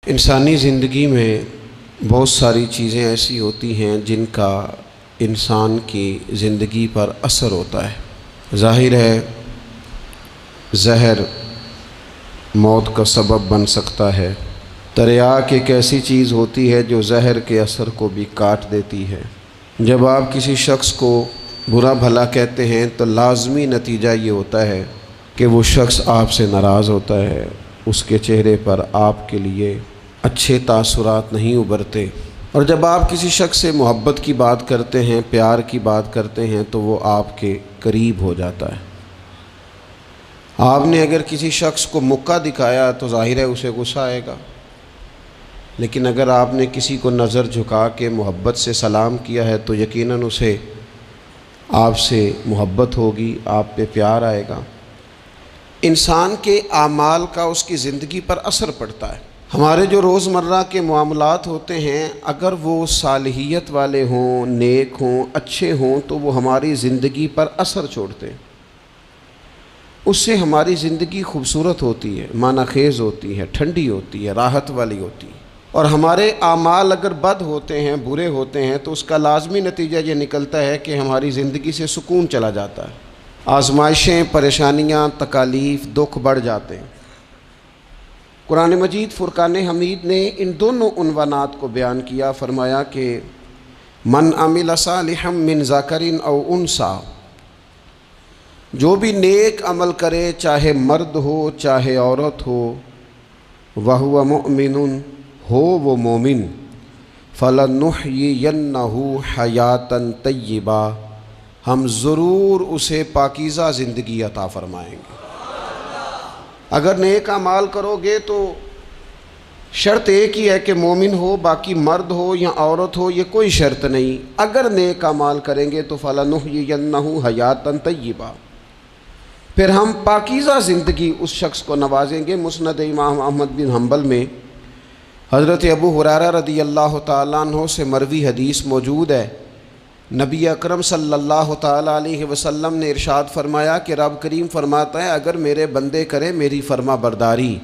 انسانی زندگی میں بہت ساری چیزیں ایسی ہوتی ہیں جن کا انسان کی زندگی پر اثر ہوتا ہے۔ ظاہر ہے زہر موت کا سبب بن سکتا ہے۔ تریاک ایک ایسی چیز ہوتی ہے جو زہر کے اثر کو بھی کاٹ دیتی ہے۔ جب آپ کسی شخص کو برا بھلا کہتے ہیں تو لازمی نتیجہ یہ ہوتا ہے کہ وہ شخص آپ سے ناراض ہوتا ہے، اس کے چہرے پر آپ کے لیے اچھے تاثرات نہیں ابھرتے۔ اور جب آپ کسی شخص سے محبت کی بات کرتے ہیں، پیار کی بات کرتے ہیں تو وہ آپ کے قریب ہو جاتا ہے۔ آپ نے اگر کسی شخص کو مکہ دکھایا تو ظاہر ہے اسے غصہ آئے گا، لیکن اگر آپ نے کسی کو نظر جھکا کے محبت سے سلام کیا ہے تو یقیناً اسے آپ سے محبت ہوگی، آپ پہ پیار آئے گا۔ انسان کے اعمال کا اس کی زندگی پر اثر پڑتا ہے۔ ہمارے جو روزمرہ کے معاملات ہوتے ہیں اگر وہ صالحیت والے ہوں، نیک ہوں، اچھے ہوں تو وہ ہماری زندگی پر اثر چھوڑتے ہیں۔ اس سے ہماری زندگی خوبصورت ہوتی ہے، معنی خیز ہوتی ہے، ٹھنڈی ہوتی ہے، راحت والی ہوتی ہے۔ اور ہمارے اعمال اگر بد ہوتے ہیں، برے ہوتے ہیں تو اس کا لازمی نتیجہ یہ نکلتا ہے کہ ہماری زندگی سے سکون چلا جاتا ہے، آزمائشیں، پریشانیاں، تکالیف، دکھ بڑھ جاتے ہیں۔ قرآن مجید فرقان حمید نے ان دونوں عنوانات کو بیان کیا، فرمایا کہ من عمل صالحا من ذکر او انثی، جو بھی نیک عمل کرے چاہے مرد ہو چاہے عورت ہو، وہو مؤمن، ہو وہ مومن، فلنحیینہ حیاتا طیبہ، ہم ضرور اسے پاکیزہ زندگی عطا فرمائیں گے۔ اگر نیک اعمال کرو گے تو شرط ایک ہی ہے کہ مومن ہو، باقی مرد ہو یا عورت ہو یہ کوئی شرط نہیں۔ اگر نیک اعمال کریں گے تو فلنحیینہ حیاتا طیبہ، پھر ہم پاکیزہ زندگی اس شخص کو نوازیں گے۔ مسند امام احمد بن حنبل میں حضرت ابو ہریرہ رضی اللہ تعالیٰ عنہ سے مروی حدیث موجود ہے۔ نبی اکرم صلی اللہ تعالیٰ علیہ وسلم نے ارشاد فرمایا کہ رب کریم فرماتا ہے اگر میرے بندے کریں میری فرما برداری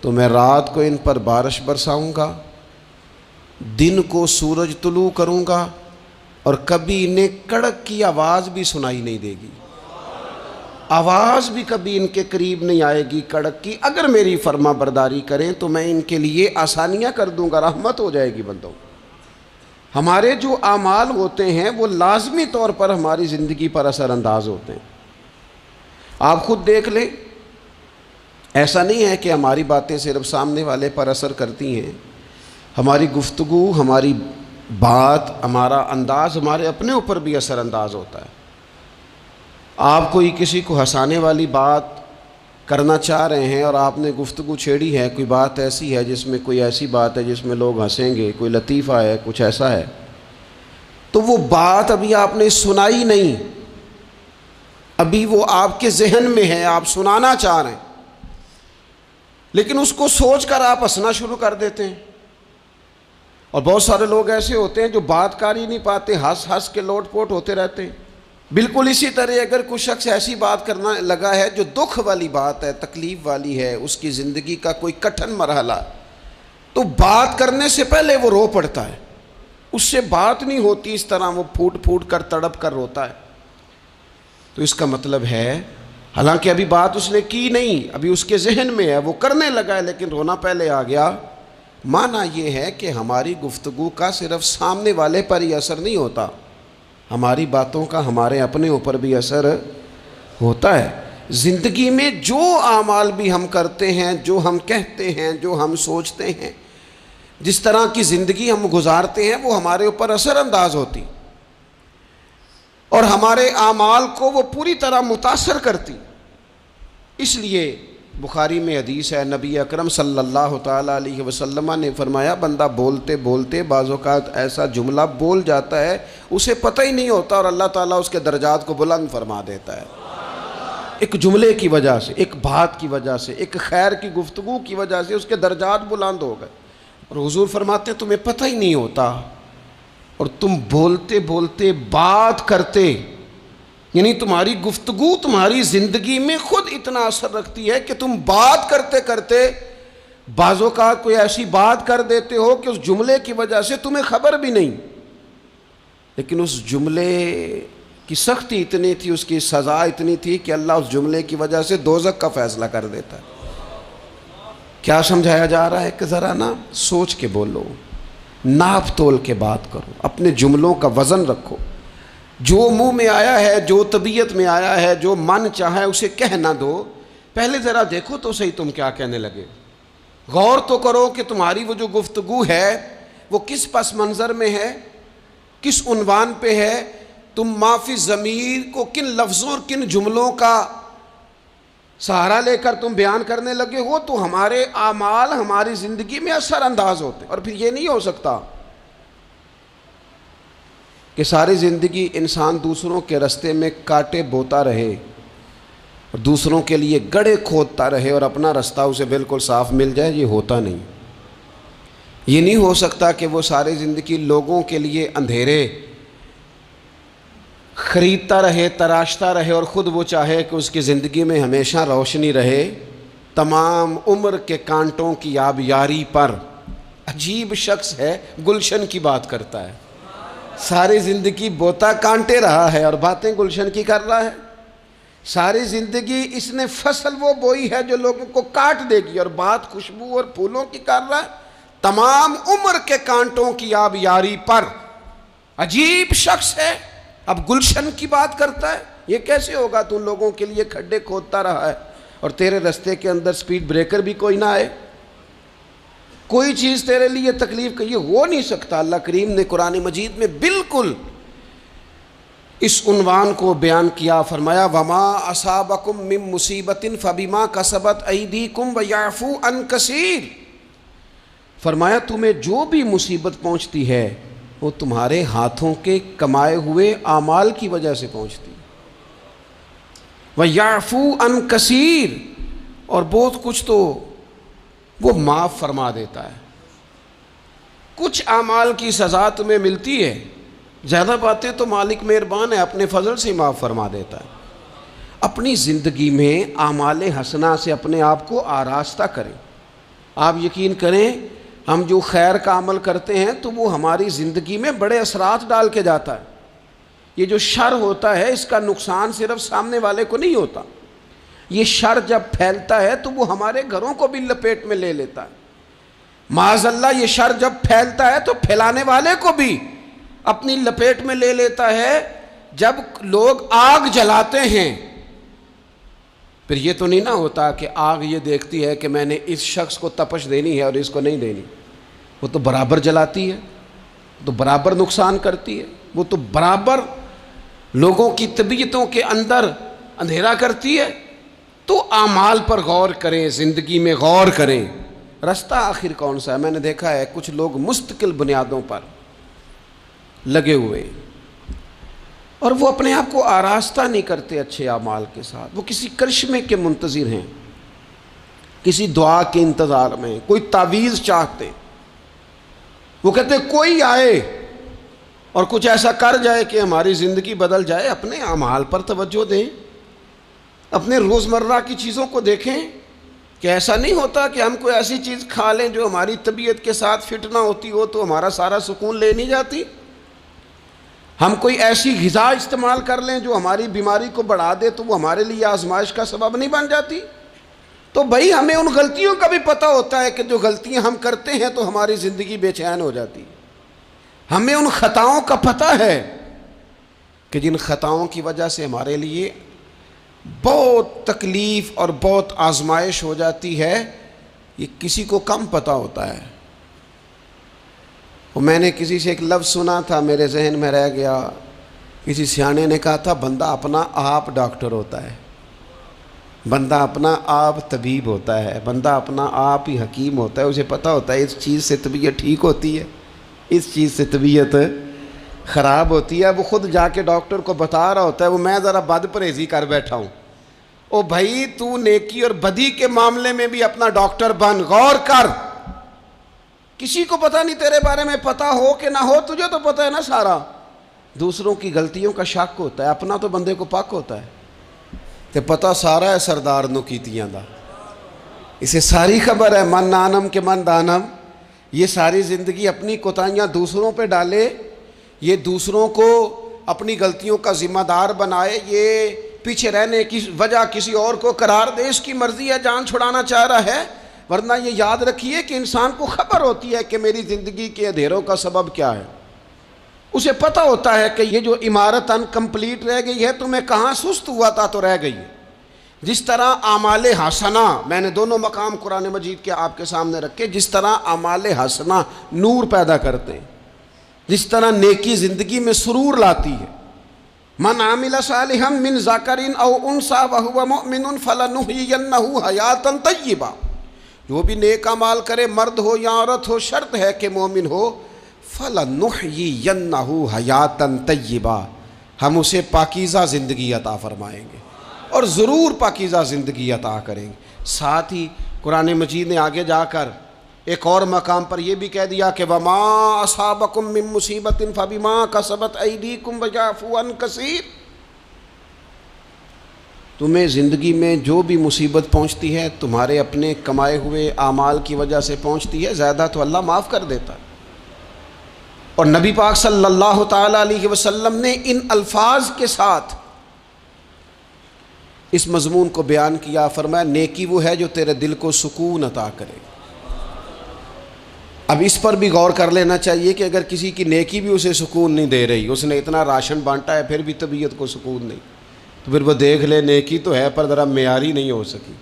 تو میں رات کو ان پر بارش برساؤں گا، دن کو سورج طلوع کروں گا، اور کبھی انہیں کڑک کی آواز بھی سنائی نہیں دے گی، آواز بھی کبھی ان کے قریب نہیں آئے گی کڑک کی۔ اگر میری فرما برداری کریں تو میں ان کے لیے آسانیاں کر دوں گا، رحمت ہو جائے گی بندوں۔ ہمارے جو اعمال ہوتے ہیں وہ لازمی طور پر ہماری زندگی پر اثر انداز ہوتے ہیں۔ آپ خود دیکھ لیں، ایسا نہیں ہے کہ ہماری باتیں صرف سامنے والے پر اثر کرتی ہیں، ہماری گفتگو، ہماری بات، ہمارا انداز ہمارے اپنے اوپر بھی اثر انداز ہوتا ہے۔ آپ کوئی کسی کو ہنسانے والی بات کرنا چاہ رہے ہیں اور آپ نے گفتگو چھیڑی ہے، کوئی بات ایسی ہے جس میں کوئی ایسی بات ہے جس میں لوگ ہنسیں گے، کوئی لطیفہ ہے، کچھ ایسا ہے، تو وہ بات ابھی آپ نے سنائی نہیں، ابھی وہ آپ کے ذہن میں ہے، آپ سنانا چاہ رہے ہیں، لیکن اس کو سوچ کر آپ ہنسنا شروع کر دیتے ہیں۔ اور بہت سارے لوگ ایسے ہوتے ہیں جو بات کر ہی نہیں پاتے، ہنس ہنس کے لوٹ پوٹ ہوتے رہتے ہیں۔ بالکل اسی طرح اگر کوئی شخص ایسی بات کرنا لگا ہے جو دکھ والی بات ہے، تکلیف والی ہے، اس کی زندگی کا کوئی کٹھن مرحلہ، تو بات کرنے سے پہلے وہ رو پڑتا ہے، اس سے بات نہیں ہوتی، اس طرح وہ پھوٹ پھوٹ کر تڑپ کر روتا ہے۔ تو اس کا مطلب ہے حالانکہ ابھی بات اس نے کی نہیں، ابھی اس کے ذہن میں ہے، وہ کرنے لگا ہے، لیکن رونا پہلے آ گیا۔ معنی یہ ہے کہ ہماری گفتگو کا صرف سامنے والے پر ہی اثر نہیں ہوتا، ہماری باتوں کا ہمارے اپنے اوپر بھی اثر ہوتا ہے۔ زندگی میں جو اعمال بھی ہم کرتے ہیں، جو ہم کہتے ہیں، جو ہم سوچتے ہیں، جس طرح کی زندگی ہم گزارتے ہیں وہ ہمارے اوپر اثر انداز ہوتی اور ہمارے اعمال کو وہ پوری طرح متاثر کرتی۔ اس لیے بخاری میں حدیث ہے، نبی اکرم صلی اللہ تعالیٰ علیہ وسلم نے فرمایا بندہ بولتے بولتے بعض اوقات ایسا جملہ بول جاتا ہے اسے پتہ ہی نہیں ہوتا اور اللہ تعالیٰ اس کے درجات کو بلند فرما دیتا ہے، ایک جملے کی وجہ سے، ایک بات کی وجہ سے، ایک خیر کی گفتگو کی وجہ سے اس کے درجات بلند ہو گئے۔ اور حضور فرماتے ہیں تمہیں پتہ ہی نہیں ہوتا اور تم بولتے بولتے بات کرتے، یعنی تمہاری گفتگو تمہاری زندگی میں خود اتنا اثر رکھتی ہے کہ تم بات کرتے کرتے بعض اوقات کوئی ایسی بات کر دیتے ہو کہ اس جملے کی وجہ سے تمہیں خبر بھی نہیں، لیکن اس جملے کی سختی اتنی تھی، اس کی سزا اتنی تھی کہ اللہ اس جملے کی وجہ سے دوزخ کا فیصلہ کر دیتا ہے۔ کیا سمجھایا جا رہا ہے کہ ذرا نا سوچ کے بولو، ناپ تول کے بات کرو، اپنے جملوں کا وزن رکھو، جو منہ میں آیا ہے، جو طبیعت میں آیا ہے، جو من چاہا ہے اسے کہہ نہ دو، پہلے ذرا دیکھو تو صحیح تم کیا کہنے لگے، غور تو کرو کہ تمہاری وہ جو گفتگو ہے وہ کس پس منظر میں ہے، کس عنوان پہ ہے، تم معافی ضمیر کو کن لفظوں اور کن جملوں کا سہارا لے کر تم بیان کرنے لگے ہو، تو ہمارے اعمال ہماری زندگی میں اثر انداز ہوتے ہیں۔ اور پھر یہ نہیں ہو سکتا کہ ساری زندگی انسان دوسروں کے رستے میں کانٹے بوتا رہے اور دوسروں کے لیے گڑھے کھودتا رہے اور اپنا رستہ اسے بالکل صاف مل جائے، یہ ہوتا نہیں۔ یہ نہیں ہو سکتا کہ وہ ساری زندگی لوگوں کے لیے اندھیرے خریدتا رہے، تراشتا رہے، اور خود وہ چاہے کہ اس کی زندگی میں ہمیشہ روشنی رہے۔ تمام عمر کے کانٹوں کی آبیاری پر عجیب شخص ہے، گلشن کی بات کرتا ہے، ساری زندگی بوتا کانٹے رہا ہے اور باتیں گلشن کی کر رہا ہے۔ ساری زندگی اس نے فصل وہ بوئی ہے جو لوگوں کو کاٹ دے گی، اور بات خوشبو اور پھولوں کی کر رہا ہے۔ تمام عمر کے کانٹوں کی آبیاری پر عجیب شخص ہے، اب گلشن کی بات کرتا ہے۔ یہ کیسے ہوگا؟ تو ان لوگوں کے لیے کھڈے کھودتا رہا ہے اور تیرے رستے کے اندر سپیڈ بریکر بھی کوئی نہ آئے، کوئی چیز تیرے لیے تکلیف کا، یہ ہو نہیں سکتا۔ اللہ کریم نے قرآن مجید میں بالکل اس عنوان کو بیان کیا، فرمایا وَمَا أَصَابَكُم مِّن مُّصِيبَةٍ فَبِمَا كَسَبَتْ أَيْدِيكُمْ وَيَعْفُو عَن كَثِيرٍ۔ فرمایا تمہیں جو بھی مصیبت پہنچتی ہے وہ تمہارے ہاتھوں کے کمائے ہوئے اعمال کی وجہ سے پہنچتی ہے۔ وَيَعْفُو عَن كَثِيرٍ، اور بہت کچھ تو وہ معاف فرما دیتا ہے۔ کچھ اعمال کی سزا تمہیں ملتی ہے، زیادہ باتیں تو مالک مہربان ہے، اپنے فضل سے معاف فرما دیتا ہے۔ اپنی زندگی میں اعمال حسنہ سے اپنے آپ کو آراستہ کریں۔ آپ یقین کریں، ہم جو خیر کا عمل کرتے ہیں تو وہ ہماری زندگی میں بڑے اثرات ڈال کے جاتا ہے۔ یہ جو شر ہوتا ہے اس کا نقصان صرف سامنے والے کو نہیں ہوتا، یہ شر جب پھیلتا ہے تو وہ ہمارے گھروں کو بھی لپیٹ میں لے لیتا ہے۔ معاذ اللہ یہ شر جب پھیلتا ہے تو پھیلانے والے کو بھی اپنی لپیٹ میں لے لیتا ہے۔ جب لوگ آگ جلاتے ہیں پھر یہ تو نہیں نہ ہوتا کہ آگ یہ دیکھتی ہے کہ میں نے اس شخص کو تپش دینی ہے اور اس کو نہیں دینی، وہ تو برابر جلاتی ہے، تو برابر نقصان کرتی ہے، وہ تو برابر لوگوں کی طبیعتوں کے اندر اندھیرا کرتی ہے۔ تو اعمال پر غور کریں، زندگی میں غور کریں، رستہ آخر کون سا ہے۔ میں نے دیکھا ہے کچھ لوگ مستقل بنیادوں پر لگے ہوئے اور وہ اپنے آپ کو آراستہ نہیں کرتے اچھے اعمال کے ساتھ، وہ کسی کرشمے کے منتظر ہیں، کسی دعا کے انتظار میں، کوئی تعویذ چاہتے۔ وہ کہتے کوئی آئے اور کچھ ایسا کر جائے کہ ہماری زندگی بدل جائے۔ اپنے اعمال پر توجہ دیں، اپنے روزمرہ کی چیزوں کو دیکھیں کہ ایسا نہیں ہوتا کہ ہم کوئی ایسی چیز کھا لیں جو ہماری طبیعت کے ساتھ فٹ نہ ہوتی ہو تو ہمارا سارا سکون لے نہیں جاتی۔ ہم کوئی ایسی غذا استعمال کر لیں جو ہماری بیماری کو بڑھا دے تو وہ ہمارے لیے آزمائش کا سبب نہیں بن جاتی۔ تو بھائی ہمیں ان غلطیوں کا بھی پتہ ہوتا ہے کہ جو غلطیاں ہم کرتے ہیں تو ہماری زندگی بے چین ہو جاتی ہے۔ ہمیں ان خطاؤں کا پتہ ہے کہ جن خطاؤں کی وجہ سے ہمارے لیے بہت تکلیف اور بہت آزمائش ہو جاتی ہے، یہ کسی کو کم پتہ ہوتا ہے۔ وہ میں نے کسی سے ایک لفظ سنا تھا، میرے ذہن میں رہ گیا، کسی سیانے نے کہا تھا بندہ اپنا آپ ڈاکٹر ہوتا ہے، بندہ اپنا آپ طبیب ہوتا ہے، بندہ اپنا آپ ہی حکیم ہوتا ہے۔ اسے پتہ ہوتا ہے اس چیز سے طبیعت ٹھیک ہوتی ہے، اس چیز سے طبیعت خراب ہوتی ہے۔ وہ خود جا کے ڈاکٹر کو بتا رہا ہوتا ہے، وہ میں ذرا بد پرہیزی کر بیٹھا ہوں۔ او بھائی تو نیکی اور بدی کے معاملے میں بھی اپنا ڈاکٹر بن، غور کر۔ کسی کو پتہ نہیں تیرے بارے میں، پتہ ہو کہ نہ ہو تجھے تو پتہ ہے نا سارا۔ دوسروں کی غلطیوں کا شک ہوتا ہے، اپنا تو بندے کو پاک ہوتا ہے۔ تے پتہ سارا ہے سردار نو کیتیاں دا، اسے ساری خبر ہے، من نانم کے من دانم، یہ ساری زندگی اپنی کوتاہیاں دوسروں پہ ڈالے، یہ دوسروں کو اپنی غلطیوں کا ذمہ دار بنائے، یہ پیچھے رہنے کی وجہ کسی اور کو قرار دے، اس کی مرضی ہے، جان چھڑانا چاہ رہا ہے۔ ورنہ یہ یاد رکھیے کہ انسان کو خبر ہوتی ہے کہ میری زندگی کے اندھیروں کا سبب کیا ہے، اسے پتہ ہوتا ہے کہ یہ جو عمارت انکمپلیٹ رہ گئی ہے تو میں کہاں سست ہوا تھا تو رہ گئی ہے۔ جس طرح اعمال حسنہ، میں نے دونوں مقام قرآن مجید کے آپ کے سامنے رکھے، جس طرح اعمال حسنہ نور پیدا کرتے ہیں، جس طرح نیکی زندگی میں سرور لاتی ہے۔ من عمل صالحا من ذکر او انثی وهو مؤمن فلنحیینہ حیاتا طیبہ، جو بھی نیک اعمال کرے، مرد ہو یا عورت ہو، شرط ہے کہ مومن ہو، فلنحیینہ حیاتا طیبہ، ہم اسے پاکیزہ زندگی عطا فرمائیں گے، اور ضرور پاکیزہ زندگی عطا کریں گے۔ ساتھ ہی قرآن مجید نے آگے جا کر ایک اور مقام پر یہ بھی کہہ دیا کہ وَمَا أَصَابَكُم مِّن مُّصِيبَةٍ فَبِمَا كَسَبَتْ أَيْدِيكُمْ وَيَعْفُو عَن كَثِيرٍ، تمہیں زندگی میں جو بھی مصیبت پہنچتی ہے تمہارے اپنے کمائے ہوئے اعمال کی وجہ سے پہنچتی ہے، زیادہ تو اللہ معاف کر دیتا ہے۔ اور نبی پاک صلی اللہ تعالیٰ علیہ وسلم نے ان الفاظ کے ساتھ اس مضمون کو بیان کیا، فرمایا نیکی وہ ہے جو تیرے دل کو سکون عطا کرے۔ اب اس پر بھی غور کر لینا چاہیے کہ اگر کسی کی نیکی بھی اسے سکون نہیں دے رہی، اس نے اتنا راشن بانٹا ہے پھر بھی طبیعت کو سکون نہیں، تو پھر وہ دیکھ لے نیکی تو ہے پر ذرا معیاری نہیں ہو سکی،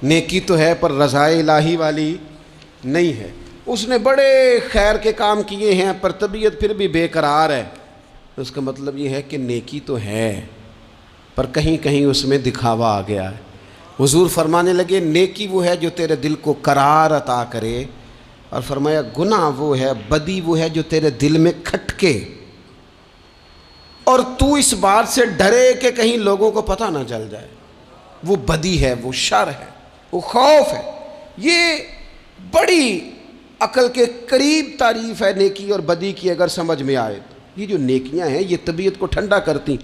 نیکی تو ہے پر رضائے الہی والی نہیں ہے، اس نے بڑے خیر کے کام کیے ہیں پر طبیعت پھر بھی بے قرار ہے، تو اس کا مطلب یہ ہے کہ نیکی تو ہے پر کہیں کہیں اس میں دکھاوا آ گیا ہے۔ حضور فرمانے لگے نیکی وہ ہے جو تیرے دل کو قرار عطا کرے، اور فرمایا گناہ وہ ہے، بدی وہ ہے جو تیرے دل میں کھٹکے، اور تو اس بات سے ڈرے کہ کہیں لوگوں کو پتہ نہ چل جائے، وہ بدی ہے، وہ شر ہے، وہ خوف ہے۔ یہ بڑی عقل کے قریب تعریف ہے نیکی اور بدی کی، اگر سمجھ میں آئے تو۔ یہ جو نیکیاں ہیں یہ طبیعت کو ٹھنڈا کرتی